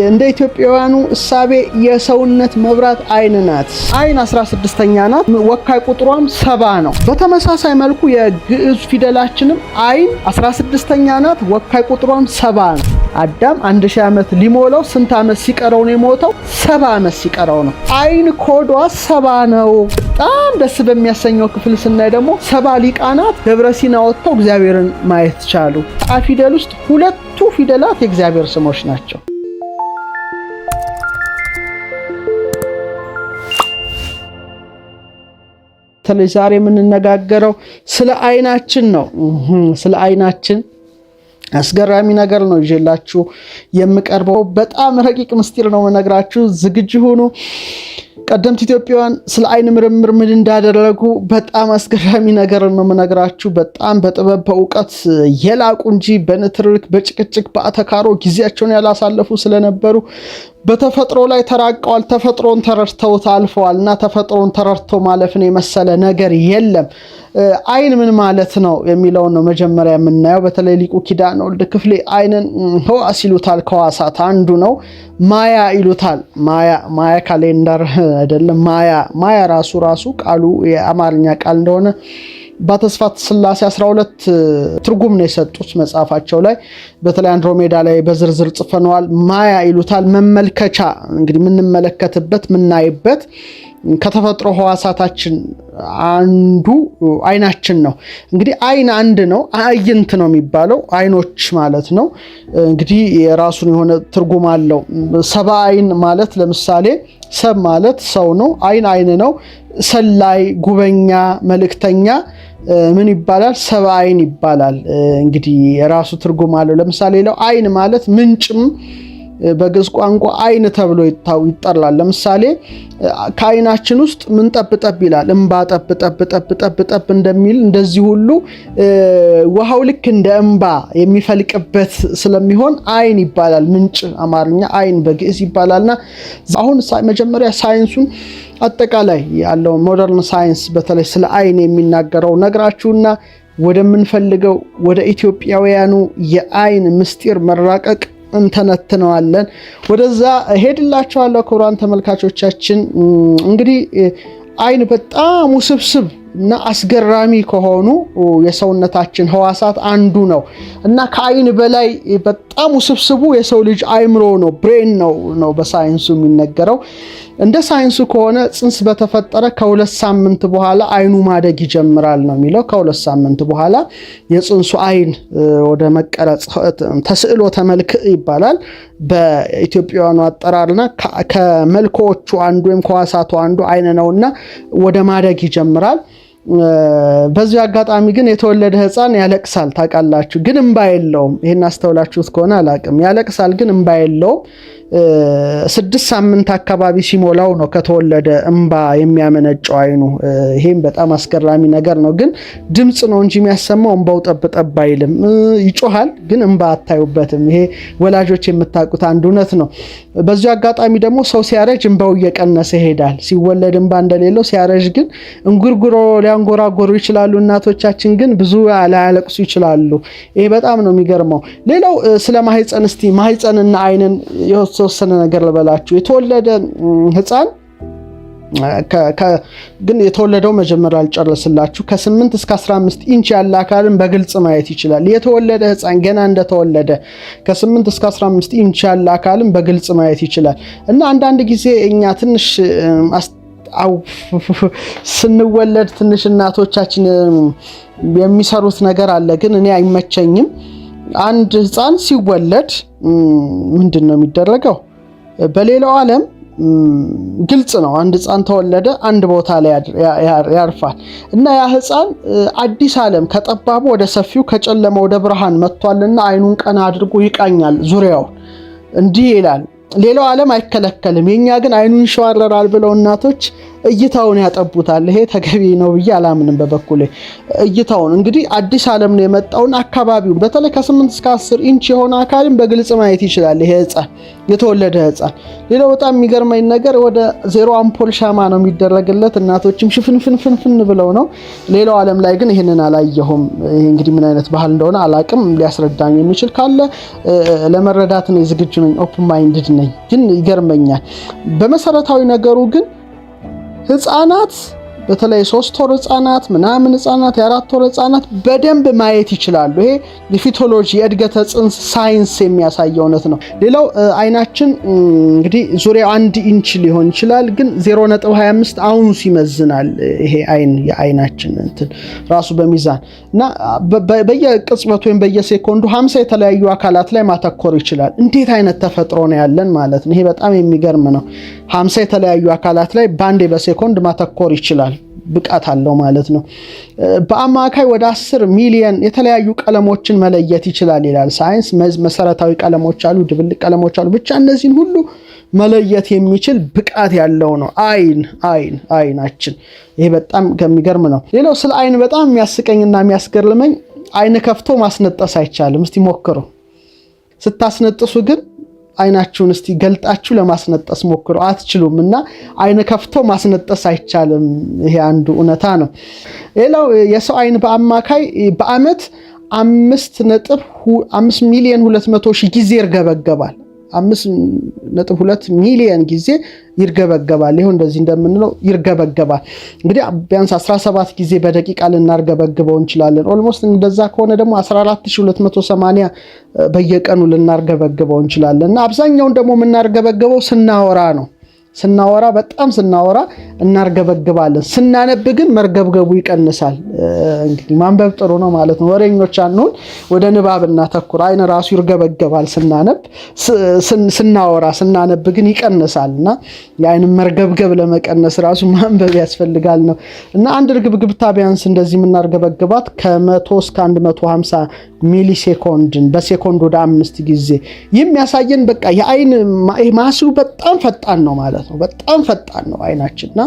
እንደ ኢትዮጵያውያኑ እሳቤ የሰውነት መብራት አይን ናት። አይን 16ኛ ናት። ወካይ ቁጥሯም 70 ነው። በተመሳሳይ መልኩ የግዕዝ ፊደላችንም አይን 16ኛ ናት። ወካይ ቁጥሯም 70 ነው። አዳም 1000 ዓመት ሊሞላው ስንት ዓመት ሲቀረው ነው የሞተው? 70 ዓመት ሲቀረው ነው። አይን ኮዷ 70 ነው። በጣም ደስ በሚያሰኘው ክፍል ስናይ ደግሞ 70 ሊቃናት ደብረ ሲና ወጥተው እግዚአብሔርን ማየት ቻሉ። አ ፊደል ውስጥ ሁለቱ ፊደላት የእግዚአብሔር ስሞች ናቸው። ዛሬ የምንነጋገረው ስለ አይናችን ነው። ስለ አይናችን አስገራሚ ነገር ነው ይዤላችሁ የምቀርበው። በጣም ረቂቅ ምስጢር ነው የምነግራችሁ። ዝግጁ ሁኑ። ቀደምት ኢትዮጵያውያን ስለ አይን ምርምር ምን እንዳደረጉ በጣም አስገራሚ ነገር ነው የምነግራችሁ። በጣም በጥበብ በእውቀት የላቁ እንጂ በንትርክ በጭቅጭቅ በአተካሮ ጊዜያቸውን ያላሳለፉ ስለነበሩ በተፈጥሮ ላይ ተራቀዋል። ተፈጥሮን ተረድተው አልፈዋል እና ተፈጥሮን ተረድቶ ማለፍን የመሰለ ነገር የለም። አይን ምን ማለት ነው የሚለውን ነው መጀመሪያ የምናየው። በተለይ ሊቁ ኪዳነ ወልድ ክፍሌ አይንን ሕዋስ ይሉታል። ከሕዋሳት አንዱ ነው። ማያ ይሉታል። ማያ ካሌንደር አይደለም። ማያ ራሱ ቃሉ የአማርኛ ቃል እንደሆነ በተስፋት ስላሴ 12 ትርጉም ነው የሰጡት መጽሐፋቸው ላይ። በተለይ አንድሮሜዳ ላይ በዝርዝር ጽፈነዋል። ማያ ይሉታል። መመልከቻ እንግዲህ የምንመለከትበት የምናይበት ከተፈጥሮ ሕዋሳታችን አንዱ አይናችን ነው። እንግዲህ አይን አንድ ነው። አይንት ነው የሚባለው አይኖች ማለት ነው። እንግዲህ የራሱን የሆነ ትርጉም አለው። ሰባ አይን ማለት ለምሳሌ ሰብ ማለት ሰው ነው። አይን ነው። ሰላይ፣ ጉበኛ፣ መልእክተኛ ምን ይባላል? ሰባ አይን ይባላል። እንግዲህ የራሱ ትርጉም አለው። ለምሳሌ አይን ማለት ምንጭም በግዕዝ ቋንቋ አይን ተብሎ ይጠራል። ለምሳሌ ከአይናችን ውስጥ ምን ጠብጠብ ይላል? እንባ ጠብጠብ እንደሚል እንደዚህ ሁሉ ውሃው ልክ እንደ እንባ የሚፈልቅበት ስለሚሆን አይን ይባላል። ምንጭ አማርኛ አይን በግዕዝ ይባላልና አሁን መጀመሪያ ሳይንሱን አጠቃላይ ያለው ሞደርን ሳይንስ በተለይ ስለ አይን የሚናገረው ነግራችሁና ወደምንፈልገው ወደ ኢትዮጵያውያኑ የአይን ምስጢር መራቀቅ እንተነትነዋለን። ወደዛ ሄድላችኋለሁ። ክቡራን ተመልካቾቻችን እንግዲህ አይን በጣም ውስብስብ እና አስገራሚ ከሆኑ የሰውነታችን ሕዋሳት አንዱ ነው እና ከአይን በላይ በጣም ውስብስቡ የሰው ልጅ አእምሮ ነው፣ ብሬን ነው በሳይንሱ የሚነገረው። እንደ ሳይንሱ ከሆነ ጽንስ በተፈጠረ ከ2 ሳምንት በኋላ አይኑ ማደግ ይጀምራል ነው የሚለው። ከ2 ሳምንት በኋላ የጽንሱ አይን ወደ መቀረጽ ተስዕሎተ መልክ ይባላል በኢትዮጵያውያኑ አጠራርና ከመልኮቹ አንዱ ወይም ከሕዋሳቱ አንዱ አይን ነውና ወደ ማደግ ይጀምራል። በዚህ አጋጣሚ ግን የተወለደ ሕፃን ያለቅሳል። ታውቃላችሁ፣ ግን እንባ የለውም። ይሄን አስተውላችሁት ከሆነ አላቅም። ያለቅሳል ግን እንባ የለውም። 6 ሳምንት አካባቢ ሲሞላው ነው ከተወለደ እንባ የሚያመነጨው አይኑ። ይሄም በጣም አስገራሚ ነገር ነው። ግን ድምፅ ነው እንጂ የሚያሰማው እንባው ጠብጠብ አይልም። ይጮሃል ግን እንባ አታዩበትም። ይሄ ወላጆች የምታውቁት አንድ እውነት ነው። በዚህ አጋጣሚ ደግሞ ሰው ሲያረጅ እንባው እየቀነሰ ይሄዳል። ሲወለድ እንባ እንደሌለው ሲያረጅ ግን እንጉርጉሮ ሊያንጎራጎሩ ይችላሉ። እናቶቻችን ግን ብዙ ላያለቅሱ ይችላሉ። ይሄ በጣም ነው የሚገርመው። ሌላው ስለ ማህፀን እስቲ ማህፀንና አይንን የተወሰነ ነገር ልበላችሁ። የተወለደ ሕፃን ግን የተወለደው መጀመሪያ አልጨረስላችሁ ከ8 እስከ 15 ኢንች ያለ አካልን በግልጽ ማየት ይችላል። የተወለደ ሕፃን ገና እንደተወለደ ከ8 እስከ 15 ኢንች ያለ አካልን በግልጽ ማየት ይችላል እና አንዳንድ ጊዜ እኛ ትንሽ ስንወለድ ትንሽ እናቶቻችን የሚሰሩት ነገር አለ፣ ግን እኔ አይመቸኝም። አንድ ሕፃን ሲወለድ ምንድን ነው የሚደረገው? በሌላው ዓለም ግልጽ ነው። አንድ ሕፃን ተወለደ፣ አንድ ቦታ ላይ ያርፋል እና ያ ሕፃን አዲስ ዓለም ከጠባቡ ወደ ሰፊው ከጨለማ ወደ ብርሃን መጥቷልና አይኑን ቀና አድርጎ ይቃኛል ዙሪያውን። እንዲህ ይላል። ሌላው ዓለም አይከለከልም፣ የኛ ግን አይኑን ይሸዋረራል ብለው እናቶች እይታውን ያጠቡታል። ይሄ ተገቢ ነው ብዬ አላምንም በበኩሌ። እይታውን እንግዲህ አዲስ ዓለም ነው የመጣውን አካባቢውን በተለይ ከ8 እስከ 10 ኢንች የሆነ አካልን በግልጽ ማየት ይችላል ይሄ ህፃን የተወለደ ህፃን። ሌላው በጣም የሚገርመኝ ነገር ወደ 0 አምፖል ሻማ ነው የሚደረግለት፣ እናቶችም ሽፍንፍንፍንፍን ብለው ነው። ሌላው ዓለም ላይ ግን ይህንን አላየሁም። ይሄ እንግዲህ ምን አይነት ባህል እንደሆነ አላቅም። ሊያስረዳኝ የሚችል ካለ ለመረዳት ነው ዝግጁ ነኝ፣ ኦፕን ማይንድድ ነኝ። ግን ይገርመኛል በመሰረታዊ ነገሩ ግን ህፃናት በተለይ 3 ወር ህፃናት ምናምን ህፃናት የ4 ወር ህፃናት በደንብ ማየት ይችላሉ። ይሄ የፊቶሎጂ የእድገተ ጽንስ ሳይንስ የሚያሳየው እውነት ነው። ሌላው አይናችን እንግዲህ ዙሪያው 1 ኢንች ሊሆን ይችላል፣ ግን 0.25 አውንስ ይመዝናል። ይሄ የአይናችን እንትን ራሱ በሚዛን እና በየቅጽበቱ ወይም በየሴኮንዱ 50 የተለያዩ አካላት ላይ ማተኮር ይችላል። እንዴት አይነት ተፈጥሮ ነው ያለን ማለት ነው። ይሄ በጣም የሚገርም ነው። 50 የተለያዩ አካላት ላይ ባንዴ በሴኮንድ ማተኮር ይችላል። ብቃት አለው ማለት ነው። በአማካይ ወደ 10 ሚሊዮን የተለያዩ ቀለሞችን መለየት ይችላል ይላል ሳይንስ። መሰረታዊ ቀለሞች አሉ፣ ድብልቅ ቀለሞች አሉ። ብቻ እነዚህን ሁሉ መለየት የሚችል ብቃት ያለው ነው አይናችን። ይሄ በጣም ከሚገርም ነው። ሌላው ስለ አይን በጣም የሚያስቀኝና የሚያስገርመኝ አይን ከፍቶ ማስነጠስ አይቻልም። እስቲ ሞክሩ። ስታስነጥሱ ግን አይናችሁን እስቲ ገልጣችሁ ለማስነጠስ ሞክሩ። አትችሉም። እና አይን ከፍቶ ማስነጠስ አይቻልም። ይሄ አንዱ እውነታ ነው። ሌላው የሰው አይን በአማካይ በአመት 5.2 ሚሊዮን ጊዜ ይርገበገባል። 5.2 ሚሊዮን ጊዜ ይርገበገባል። ይሄው እንደዚህ እንደምንለው ይርገበገባል። እንግዲህ ቢያንስ 17 ጊዜ በደቂቃ ልናርገበግበው እንችላለን። ኦልሞስት እንደዛ ከሆነ ደግሞ 14280 በየቀኑ ልናርገበግበው እንችላለን። እና አብዛኛውን ደግሞ የምናርገበግበው ስናወራ ነው። በጣም ስናወራ እናርገበግባለን። ስናነብ ግን መርገብገቡ ይቀንሳል። እንግዲህ ማንበብ ጥሩ ነው ማለት ነው። ወሬኞች አንሁን፣ ወደ ንባብ እናተኩር። አይን ራሱ ይርገበገባል ስናነብ ግን ይቀንሳል። እና የአይን መርገብገብ ለመቀነስ ራሱ ማንበብ ያስፈልጋል ነው። እና አንድ ርግብግብታ ቢያንስ እንደዚህ የምናርገበግባት ከ100 እስከ 150 ሚሊ ሴኮንድን በሴኮንድ ወደ 5 ጊዜ የሚያሳየን በቃ የአይን ማስሉ በጣም ፈጣን ነው ማለት ነው። በጣም ፈጣን ነው አይናችንና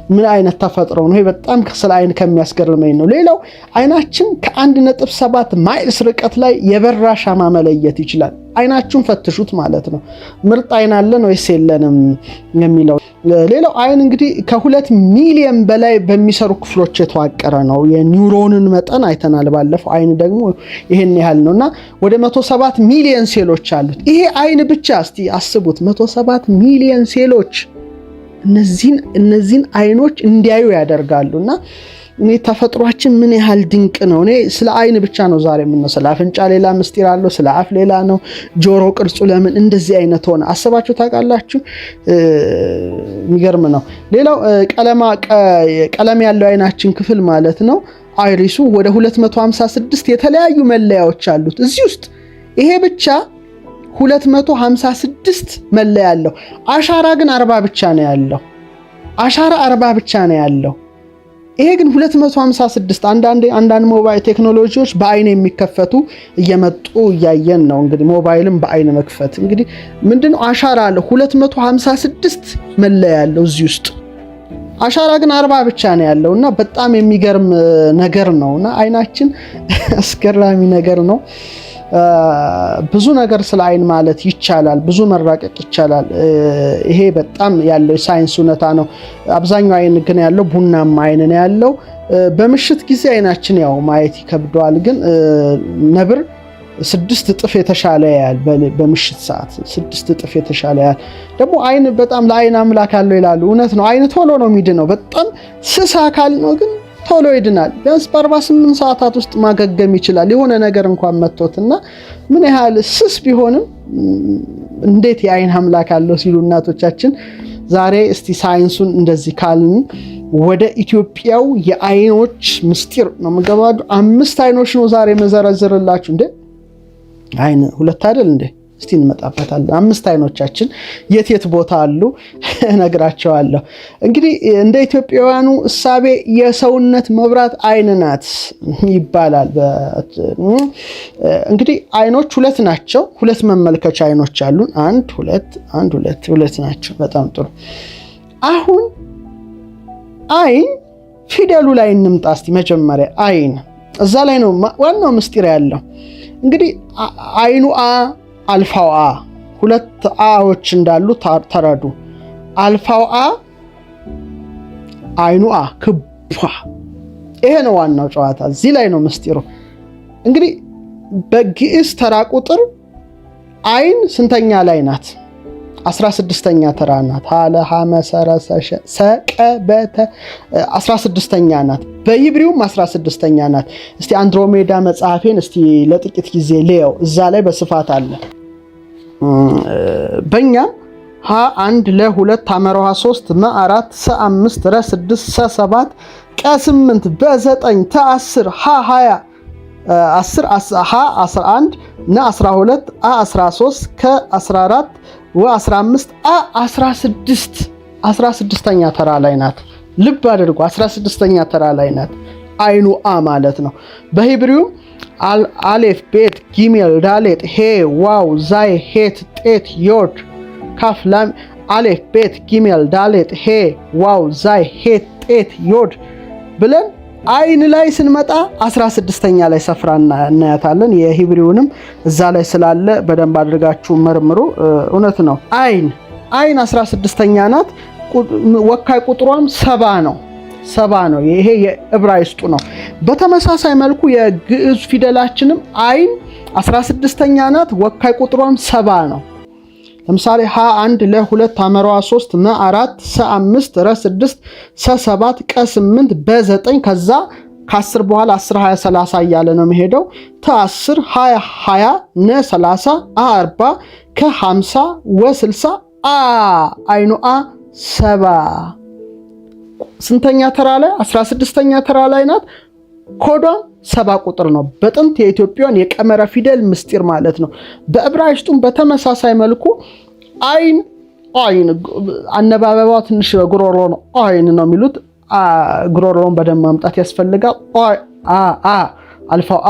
ምን አይነት ተፈጥሮ ነው ይሄ! በጣም ስለ አይን ከሚያስገርመኝ ነው። ሌላው አይናችን ከ1.7 ማይልስ ርቀት ላይ የበራ ሻማ መለየት ይችላል። አይናችሁን ፈትሹት ማለት ነው። ምርጥ አይን አለን ወይስ የለንም የሚለው። ሌላው አይን እንግዲህ ከ2 ሚሊዮን በላይ በሚሰሩ ክፍሎች የተዋቀረ ነው። የኒውሮንን መጠን አይተናል ባለፈው። አይን ደግሞ ይሄን ያህል ነውና ወደ 107 ሚሊዮን ሴሎች አሉት። ይሄ አይን ብቻ እስቲ አስቡት፣ 107 ሚሊዮን ሴሎች እነዚህን አይኖች እንዲያዩ ያደርጋሉና ተፈጥሯችን ምን ያህል ድንቅ ነው። እኔ ስለ አይን ብቻ ነው ዛሬ የምንነው። ስለ አፍንጫ ሌላ ምስጢር አለው፣ ስለ አፍ ሌላ ነው። ጆሮ ቅርጹ ለምን እንደዚህ አይነት ሆነ አስባችሁ ታውቃላችሁ? የሚገርም ነው። ሌላው ቀለም ያለው አይናችን ክፍል ማለት ነው አይሪሱ ወደ 256 የተለያዩ መለያዎች አሉት እዚህ ውስጥ። ይሄ ብቻ 256 መለያ ያለው። አሻራ ግን 40 ብቻ ነው ያለው። አሻራ 40 ብቻ ነው ያለው። ይሄ ግን 256 አንዳንድ ሞባይል ቴክኖሎጂዎች በአይን የሚከፈቱ እየመጡ እያየን ነው። እንግዲህ ሞባይልን በአይን መክፈት እንግዲህ ምንድነው አሻራ አለ 256 መለያ ያለው እዚህ ውስጥ። አሻራ ግን 40 ብቻ ነው ያለውና በጣም የሚገርም ነገር ነውና አይናችን አስገራሚ ነገር ነው። ብዙ ነገር ስለ አይን ማለት ይቻላል፣ ብዙ መራቀቅ ይቻላል። ይሄ በጣም ያለው ሳይንስ እውነታ ነው። አብዛኛው አይን ግን ያለው ቡናማ አይን ነው ያለው። በምሽት ጊዜ አይናችን ያው ማየት ይከብደዋል፣ ግን ነብር 6 እጥፍ የተሻለ ያያል። በምሽት ሰዓት 6 እጥፍ የተሻለ ያያል። ደግሞ አይን በጣም ለአይን አምላክ አለው ይላሉ። እውነት ነው። አይን ቶሎ ነው የሚድነው። በጣም ስስ አካል ነው ግን ቶሎ ይድናል። ቢያንስ በ48 ሰዓታት ውስጥ ማገገም ይችላል። የሆነ ነገር እንኳን መጥቶትና ምን ያህል ስስ ቢሆንም እንዴት የአይን አምላክ አለው ሲሉ እናቶቻችን። ዛሬ እስቲ ሳይንሱን እንደዚህ ካልን ወደ ኢትዮጵያው የአይኖች ምስጢር ነው የምገባው። 5 አይኖች ነው ዛሬ መዘረዝርላችሁ። እንዴ አይን 2 አይደል እንዴ? እስቲ እንመጣበታለን። 5 አይኖቻችን የት ቦታ አሉ እነግራቸዋለሁ። እንግዲህ እንደ ኢትዮጵያውያኑ እሳቤ የሰውነት መብራት አይን ናት ይባላል። እንግዲህ አይኖች 2 ናቸው። 2 መመልከቻ አይኖች አሉን። 1 2 1 2 2 ናቸው። በጣም ጥሩ። አሁን አይን ፊደሉ ላይ እንምጣ እስቲ መጀመሪያ አይን እዛ ላይ ነው ዋናው ምስጢር ያለው። እንግዲህ አይኑ አ አልፋው አ ሁለት አዎች እንዳሉ ተረዱ። አልፋው አ አይኑ አ ክቧ ይሄ ነው ዋናው ጨዋታ። እዚህ ላይ ነው ምስጢሩ። እንግዲህ በግዕዝ ተራ ቁጥር አይን ስንተኛ ላይ ናት? 16ኛ ተራ ናት። ሀለ ሐመ ሰረ ሰቀ በተ 16ኛ ናት። በሂብሪውም 16ኛ ናት። እስቲ አንድሮሜዳ መጽሐፌን እስቲ ለጥቂት ጊዜ ልየው፣ እዛ ላይ በስፋት አለ። በእኛም ሀ 1 ለ 2 ሐመሮሃ 3 መ 4 ሰ 5 ረ 6 ሰ 7 ቀ 8 በ 9 ተ 10 ሀ 20 10 ሀ 11 ነ 12 አ 13 ከ 14 ወ15 አ 16 16ኛ ተራ ላይ ናት። ልብ አድርጉ 16ኛ ተራ ላይ ናት። አይኑ አ ማለት ነው። በሂብሪውም አሌፍ ቤት ጊሜል ዳሌት ሄ ዋው ዛይ ሄት ጤት ዮድ ካፍ ላም አሌፍ ቤት ጊሜል ዳሌት ሄ ዋው ዛይ ሄት ጤት ዮድ ብለን አይን ላይ ስንመጣ 16ኛ ላይ ሰፍራ እናያታለን። የሂብሪውንም እዛ ላይ ስላለ በደንብ አድርጋችሁ መርምሩ። እውነት ነው። አይን 16ኛ ናት። ወካይ ቁጥሯም 70 ነው። ይሄ የዕብራይስጡ ነው። በተመሳሳይ መልኩ የግዕዝ ፊደላችንም አይን 16ኛ ናት። ወካይ ቁጥሯም 70 ነው። ለምሳሌ ሀ 1 ለ 2 ሐመሮሃ 3 መ 4 ሰ 5 ረ 6 ሰ 7 ቀ 8 በ 9 ከዛ ከ10 በኋላ 10 20 30 እያለ ነው የሚሄደው። ተ 10 20 20 ነ 30 አ 40 ከ 50 ወ 60 አ አይኑ አ 70 ስንተኛ ተራ ላይ? 16ኛ ተራ ላይ ናት። ኮዷም 70 ቁጥር ነው። በጥንት የኢትዮጵያን የቀመረ ፊደል ምስጢር ማለት ነው። በዕብራይስጡም በተመሳሳይ መልኩ አይን አነባበቧ ትንሽ ጉሮሮ ነው። አይን ነው የሚሉት። ጉሮሮውን በደንብ ማምጣት ያስፈልጋል። አልፋው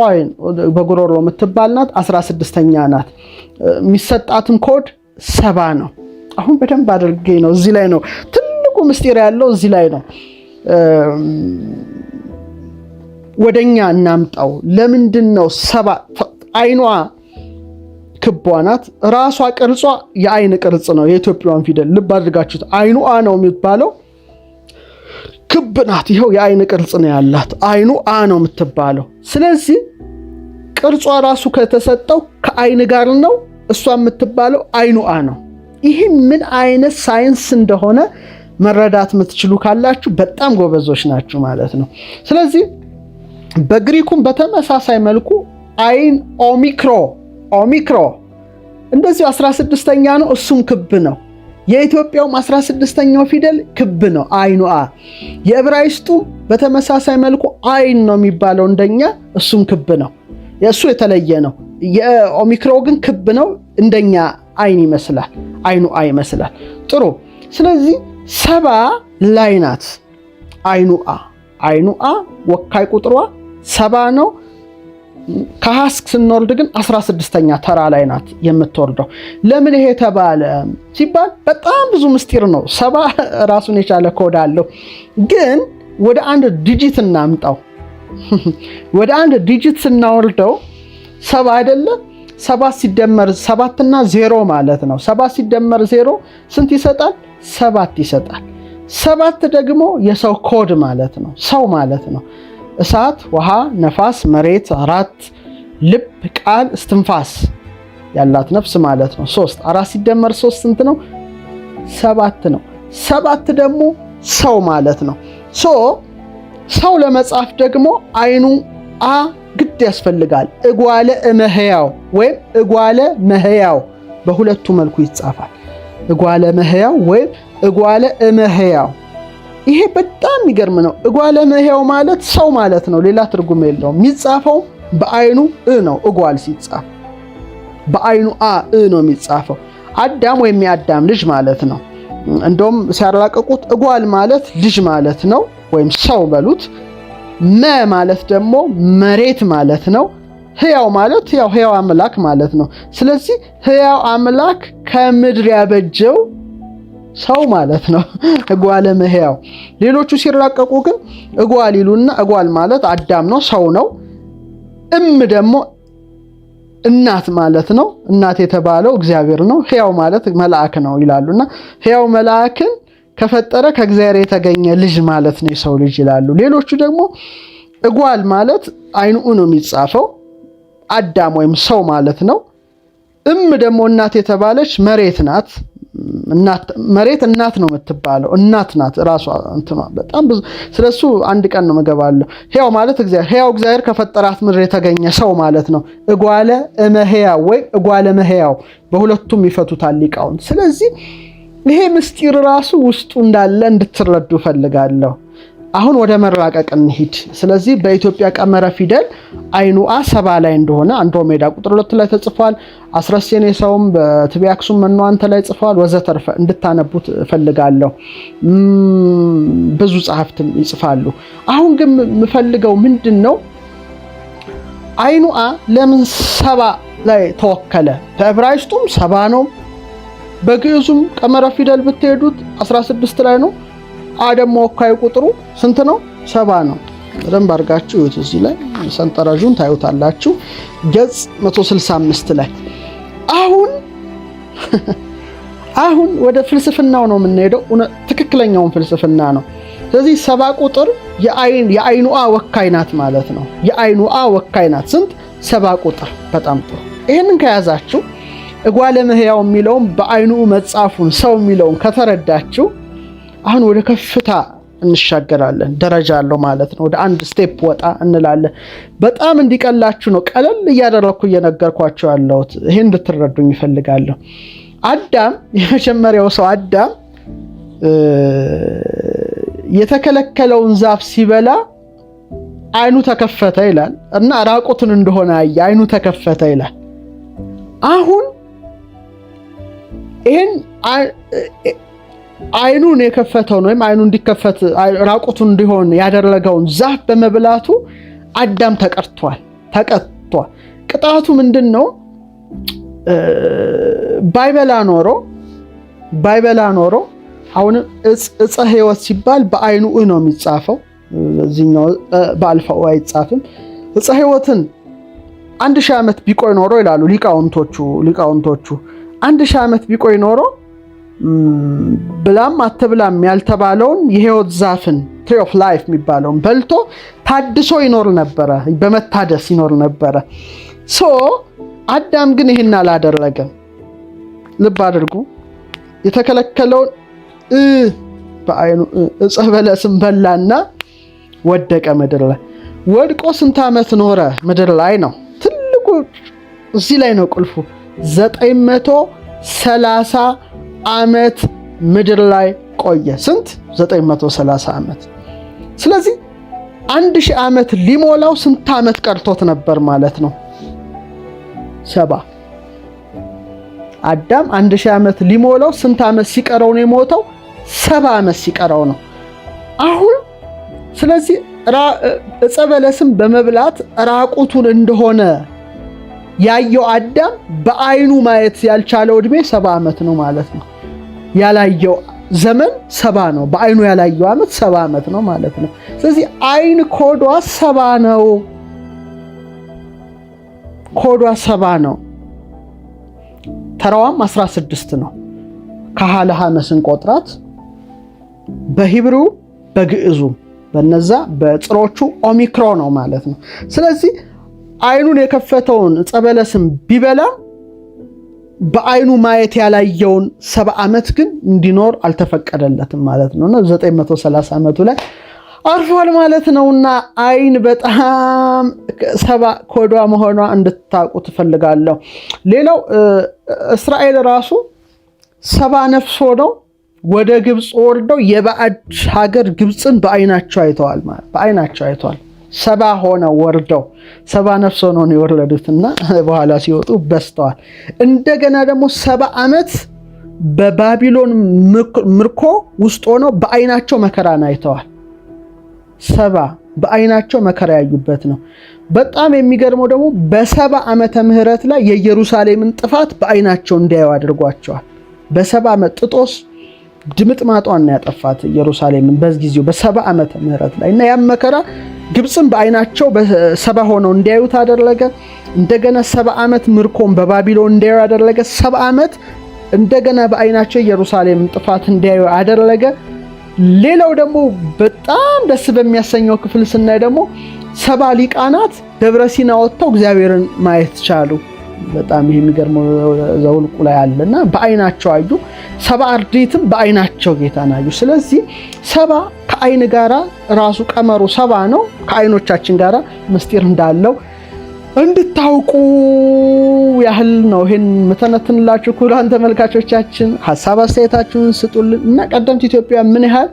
አይን በጉሮሮ የምትባል ናት። 16ኛ ናት። የሚሰጣትም ኮድ 70 ነው። አሁን በደንብ አድርጌ ነው እዚህ ላይ ነው ትልቁ ምስጢር ያለው እዚህ ላይ ነው። ወደኛ እናምጣው። ለምንድነው 70? አይኗ ክቧ ናት። ራሷ ቅርጿ የአይን ቅርጽ ነው። የኢትዮጵያውን ፊደል ልብ አድርጋችሁት። አይኑ አ ነው የሚባለው። ክብ ናት። ይኸው የአይን ቅርጽ ነው ያላት። አይኑ አ ነው የምትባለው። ስለዚህ ቅርጿ ራሱ ከተሰጠው ከአይን ጋር ነው። እሷ የምትባለው አይኑ አ ነው። ይህ ምን አይነት ሳይንስ እንደሆነ መረዳት የምትችሉ ካላችሁ በጣም ጎበዞች ናችሁ ማለት ነው። ስለዚህ በግሪኩም በተመሳሳይ መልኩ አይን ኦሚክሮ እንደዚሁ 16ኛ ነው። እሱም ክብ ነው። የኢትዮጵያውም 16ኛው ፊደል ክብ ነው። አይኑ አ። የዕብራይስጡ በተመሳሳይ መልኩ አይን ነው የሚባለው እንደኛ፣ እሱም ክብ ነው። የእሱ የተለየ ነው። የኦሚክሮ ግን ክብ ነው። እንደኛ አይን ይመስላል። አይኑ አ ይመስላል። ጥሩ። ስለዚህ 70 ላይ ናት አይኑ አ ወካይ ቁጥሯ 70 ነው። ከሐስክ ስንወርድ ግን 16ኛ ተራ ላይ ናት የምትወርደው። ለምን ይሄ ተባለ ሲባል በጣም ብዙ ምስጢር ነው። 70 ራሱን የቻለ ኮድ አለው። ግን ወደ አንድ ዲጂት እናምጣው። ወደ አንድ ዲጂት ስናወርደው 70 አይደለ? 7 ሲደመር 7 እና 0 ማለት ነው። 7 ሲደመር 0 ስንት ይሰጣል? 7 ይሰጣል። 7 ደግሞ የሰው ኮድ ማለት ነው። ሰው ማለት ነው። እሳት፣ ውሃ፣ ነፋስ፣ መሬት፣ 4 ልብ፣ ቃል፣ እስትንፋስ ያላት ነፍስ ማለት ነው። 3 4 ሲደመር 3 ስንት ነው? 7 ነው። 7 ደግሞ ሰው ማለት ነው። ሰው ለመጻፍ ደግሞ አይኑ አ ግድ ያስፈልጋል። እጓለ እመህያው ወይም እጓለ መህያው በሁለቱ መልኩ ይጻፋል። እጓለ መህያው ወይም እጓለ እመህያው። ይሄ በጣም የሚገርም ነው። እጓለ መህያው ማለት ሰው ማለት ነው። ሌላ ትርጉም የለውም። የሚጻፈው በአይኑ እ ነው። እጓል ሲጻፍ በአይኑ አ እ ነው የሚጻፈው። አዳም ወይም የአዳም ልጅ ማለት ነው። እንደውም ሲያራቀቁት እጓል ማለት ልጅ ማለት ነው፣ ወይም ሰው በሉት። መ ማለት ደግሞ መሬት ማለት ነው። ህያው ማለት ያው ህያው አምላክ ማለት ነው። ስለዚህ ህያው አምላክ ከምድር ያበጀው ሰው ማለት ነው። እጓለ እመሕያው። ሌሎቹ ሲራቀቁ ግን እጓል ይሉና እጓል ማለት አዳም ነው፣ ሰው ነው። ደግሞ እናት ማለት ነው። እናት የተባለው እግዚአብሔር ነው። ሕያው ማለት መልአክ ነው ይላሉና ሕያው መልአክን ከፈጠረ ከእግዚአብሔር የተገኘ ልጅ ማለት ነው የሰው ልጅ ይላሉ። ሌሎቹ ደግሞ እጓል ማለት አይኑ ነው የሚጻፈው አዳም ወይም ሰው ማለት ነው። ደግሞ እናት የተባለች መሬት ናት። መሬት እናት ነው የምትባለው፣ እናት ናት ራሷ እንትኗ። በጣም ብዙ ስለሱ አንድ ቀን ነው መገባለሁ። ሕያው ማለት እግዚአብሔር፣ ሕያው እግዚአብሔር ከፈጠራት ምድር የተገኘ ሰው ማለት ነው። እጓለ እመሕያው ወይ እጓለ እመሕያው በሁለቱም ይፈቱታል ሊቃውንት። ስለዚህ ይሄ ምስጢር ራሱ ውስጡ እንዳለ እንድትረዱ ፈልጋለሁ። አሁን ወደ መራቀቅ እንሂድ። ስለዚህ በኢትዮጵያ ቀመረ ፊደል አይኑአ 70 ላይ እንደሆነ አንድሮሜዳ ቁጥር 2 ላይ ተጽፏል። አስረሴኔ ሰውም በትቢያ አክሱም መኗንተ ላይ ጽፏል። ወዘተርፈ እንድታነቡት ፈልጋለሁ። ብዙ ጸሐፍትም ይጽፋሉ። አሁን ግን የምፈልገው ምንድነው አይኑአ ለምን 70 ላይ ተወከለ? በዕብራይስጡም 70 ነው። በግዕዙም ቀመረ ፊደል ብትሄዱት 16 ላይ ነው። ደግሞ ወካይ ቁጥሩ ስንት ነው? 70 ነው። በደንብ አድርጋችሁ እዩት። እዚህ ላይ ሰንጠረዡን ታዩታላችሁ ገጽ 165 ላይ። አሁን ወደ ፍልስፍናው ነው የምንሄደው። ትክክለኛውን ፍልስፍና ነው። ስለዚህ 70 ቁጥር የአይኑአ ወካይ ናት ማለት ነው። የአይኑአ ወካይ ናት። ስንት? 70 ቁጥር። በጣም ጥሩ። ይሄንን ከያዛችሁ እጓለ እመሕያው የሚለውን በአይኑ መጻፉን ሰው የሚለውን ከተረዳችሁ አሁን ወደ ከፍታ እንሻገራለን። ደረጃ አለው ማለት ነው። ወደ አንድ ስቴፕ ወጣ እንላለን። በጣም እንዲቀላችሁ ነው ቀለል እያደረኩ እየነገርኳችሁ ያለሁት። ይሄን እንድትረዱኝ እፈልጋለሁ። አዳም የመጀመሪያው ሰው አዳም የተከለከለውን ዛፍ ሲበላ አይኑ ተከፈተ ይላል እና ራቁቱን እንደሆነ አየ። አይኑ ተከፈተ ይላል። አሁን ይሄን አይኑን የከፈተውን ወይም አይኑ እንዲከፈት ራቁቱን እንዲሆን ያደረገውን ዛፍ በመብላቱ አዳም ተቀጥቷል። ቅጣቱ ምንድነው? ባይበላ ኖሮ አሁን ዕፀ ሕይወት ሲባል በአይኑ ነው የሚጻፈው። እዚህኛው በአልፋው አይጻፍም። ዕፀ ሕይወትን 1000 ዓመት ቢቆይ ኖሮ ይላሉ ሊቃውንቶቹ 1000 ዓመት ቢቆይ ኖሮ ብላም አትብላም ያልተባለውን የሕይወት ዛፍን ትሪ ኦፍ ላይፍ የሚባለውን በልቶ ታድሶ ይኖር ነበረ፣ በመታደስ ይኖር ነበረ። አዳም ግን ይሄን አላደረገም። ልብ አድርጉ። የተከለከለውን በአይኑ ዕፀ በለስን በላና ወደቀ ምድር ላይ። ወድቆ ስንት ዓመት ኖረ ምድር ላይ ነው ትልቁ። እዚህ ላይ ነው ቁልፉ። 930 ዓመት ምድር ላይ ቆየ። ስንት? 930 ዓመት። ስለዚህ 1000 ዓመት ሊሞላው ስንት ዓመት ቀርቶት ነበር ማለት ነው? 70። አዳም 1000 ዓመት ሊሞላው ስንት ዓመት ሲቀረው ነው የሞተው? 70 ዓመት ሲቀረው ነው። አሁን ስለዚህ ዕፀ በለስም በመብላት ራቁቱን እንደሆነ ያየው አዳም በአይኑ ማየት ያልቻለው እድሜ 70 ዓመት ነው ማለት ነው። ያላየው ዘመን 70 ነው። በአይኑ ያላየው ዓመት 70 ዓመት ነው ማለት ነው። ስለዚህ አይን ኮዷ 70 ነው። ኮዷ 70 ነው። ተራዋም 16 ነው። ከሃለሃ መስን ቆጥራት በሂብሩ በግዕዙ በነዛ በጽሮቹ ኦሚክሮ ነው ማለት ነው። ስለዚህ አይኑን የከፈተውን ዕፀ በለስም ቢበላ በአይኑ ማየት ያላየውን 70 ዓመት ግን እንዲኖር አልተፈቀደለትም ማለት ነውና 930 ዓመቱ ላይ አርፏል ማለት ነውና አይን በጣም 70 ኮዷ መሆኗ እንድታውቁ ትፈልጋለሁ። ሌላው እስራኤል ራሱ 70 ነፍስ ሆነው ወደ ግብጽ ወርደው የባዕድ ሀገር ግብጽን በአይናቸው አይተዋል ማለት በአይናቸው አይተዋል። 70 ሆነው ወርደው 70 ነፍስ ሆነው ነው የወረዱትና በኋላ ሲወጡ በስተዋል። እንደገና ደግሞ 70 ዓመት በባቢሎን ምርኮ ውስጥ ሆነው በአይናቸው መከራን አይተዋል። 70 በአይናቸው መከራ ያዩበት ነው። በጣም የሚገርመው ደግሞ በ70 ዓመተ ምህረት ላይ የኢየሩሳሌምን ጥፋት በአይናቸው እንዲያዩ አድርጓቸዋል። በ70 ዓመት ጥጦስ ድምጥማጧን ያጠፋት ኢየሩሳሌምን በጊዜው በ70 ዓመተ ምህረት ላይ እና ያም መከራ ግብፅን በአይናቸው በ70 ሆነው እንዲያዩት አደረገ። እንደገና 70 ዓመት ምርኮም በባቢሎን እንዲያዩ አደረገ። 70 ዓመት እንደገና በአይናቸው ኢየሩሳሌም ጥፋት እንዲያዩ አደረገ። ሌላው ደግሞ በጣም ደስ በሚያሰኘው ክፍል ስናይ ደግሞ 70 ሊቃናት ደብረ ሲና ወጥተው እግዚአብሔርን ማየት ቻሉ። በጣም ይሄ የሚገርመው ዘውልቁ ላይ አለና በአይናቸው አዩ። 70 አርድእትም በአይናቸው ጌታን አዩ። ስለዚህ 70 ከአይን ጋራ ራሱ ቀመሩ 70 ነው። ከአይኖቻችን ጋራ ምስጢር እንዳለው እንድታውቁ ያህል ነው ይሄን መተነትንላችሁ። ክቡራን ተመልካቾቻችን ሐሳብ አስተያየታችሁን ስጡልን እና ቀደምት ኢትዮጵያ ምን ያህል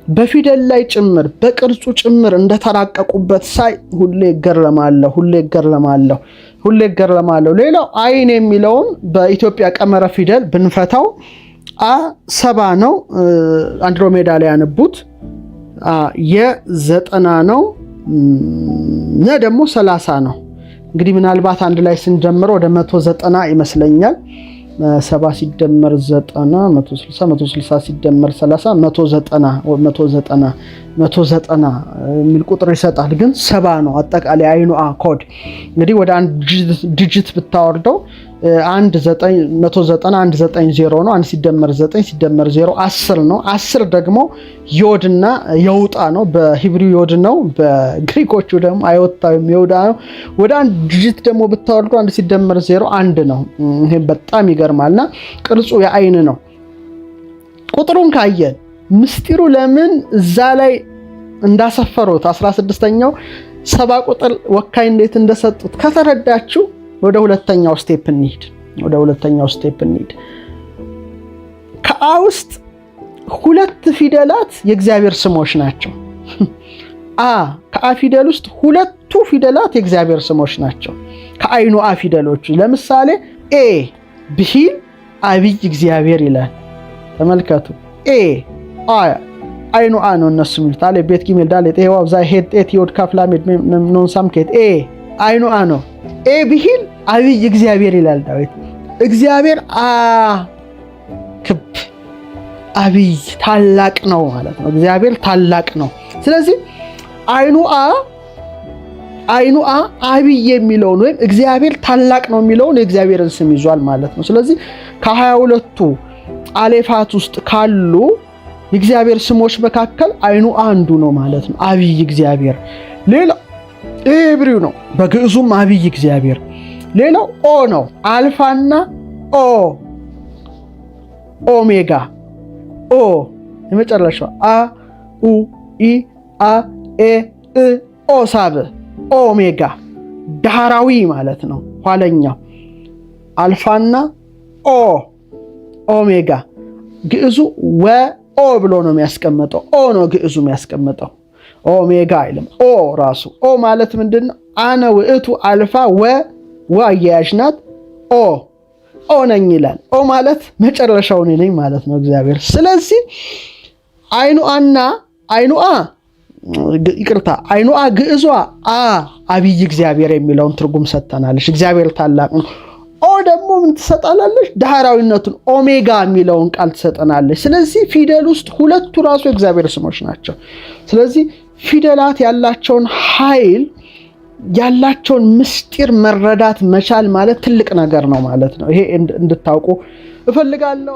በፊደል ላይ ጭምር በቅርጹ ጭምር እንደተራቀቁበት ሳይ ሁሌ እገረማለሁ። ሌላው አይን የሚለውን በኢትዮጵያ ቀመረ ፊደል ብንፈታው አ70 ነው። አንድሮሜዳ ላይ ያነቡት የ90 ነው። ነ ደግሞ 30 ነው። እንግዲህ ምናልባት አንድ ላይ ስንጀምረው ወደ 190 ይመስለኛል። 70 ሲደመር 90 160 160 ሲደመር 30 190 የሚል ቁጥር ይሰጣል። ግን 70 ነው አጠቃላይ አይኑ ኮድ። እንግዲህ ወደ አንድ ዲጂት ብታወርደው 190 ነው። 1 ሲደመር 9 ሲደመር 0 10 ነው። 10 ደግሞ ዮድና የውጣ ነው። በሂብሩ ዮድ ነው። በግሪኮቹ ደግሞ አዮታ ወይም የውዳ ነው። ወደ አንድ ዲጂት ደግሞ ብታወርደው 1 ሲደመር 0 1 ነው። ይሄ በጣም ይገርማልና ቅርጹ የአይን ነው። ቁጥሩን ካየን ምስጢሩ ለምን እዛ ላይ እንዳሰፈሩት 16ኛው 70 ቁጥር ወካይ እንዴት እንደሰጡት ከተረዳችሁ ወደ ሁለተኛው ስቴፕ እንሂድ። ከአ ውስጥ 2 ፊደላት የእግዚአብሔር ስሞች ናቸው። ከአ ፊደል ውስጥ 2 ፊደላት የእግዚአብሔር ስሞች ናቸው። ከአይኑ አ ፊደሎች ለምሳሌ ኤ ብሂል አብይ እግዚአብሔር ይላል። ተመልከቱ። ኤ አይኑ አ ነው እነሱ የሚሉት አለ ቤት ጊሜል ዳለ ጤዋው ዛ ሄድ ጤት ዮድ ካፍላሜድ ኖን ሳምኬት አይኑ አ ነው። ኤ ብሂል አብይ እግዚአብሔር ይላል ዳዊት። እግዚአብሔር ክብ አብይ ታላቅ ነው ማለት ነው። እግዚአብሔር ታላቅ ነው። ስለዚህ አይኑ አ አብይ የሚለውን ወይም እግዚአብሔር ታላቅ ነው የሚለውን የእግዚአብሔርን ስም ይዟል ማለት ነው። ስለዚህ ከ22ቱ አሌፋት ውስጥ ካሉ የእግዚአብሔር ስሞች መካከል አይኑ አንዱ ነው ማለት ነው። አብይ እግዚአብሔር። ሌላው ዕብሪው ነው። በግዕዙም አብይ እግዚአብሔር። ሌላው ኦ ነው። አልፋና ኦሜጋ የመጨረሻው ኢ ኦ ሳብ ኦሜጋ ዳህራዊ ማለት ነው። ኋለኛው አልፋና ኦሜጋ ግዕዙ ወኦ ብሎ ነው የሚያስቀምጠው። ነው ግዕዙ የሚያስቀምጠው። ኦሜጋ አይልም። ራሱ ማለት ምንድነው? አነ ውእቱ አልፋ አያያዥ ናት። ነኝ ይላል። ማለት መጨረሻው ነኝ ማለት ነው እግዚአብሔር። ስለዚህ አይኑ አ ግዕዟ አብይ እግዚአብሔር የሚለውን ትርጉም ሰጥተናለች። እግዚአብሔር ታላቅ ነው። ደግሞ ምን ትሰጣላለች? ዳህራዊነቱን ኦሜጋ የሚለውን ቃል ትሰጠናለች። ስለዚህ ፊደል ውስጥ 2ቱ ራሱ የእግዚአብሔር ስሞች ናቸው። ስለዚህ ፊደላት ያላቸውን ኃይል ያላቸውን ምስጢር መረዳት መቻል ማለት ትልቅ ነገር ነው ማለት ነው። ይሄ እንድታውቁ እፈልጋለሁ።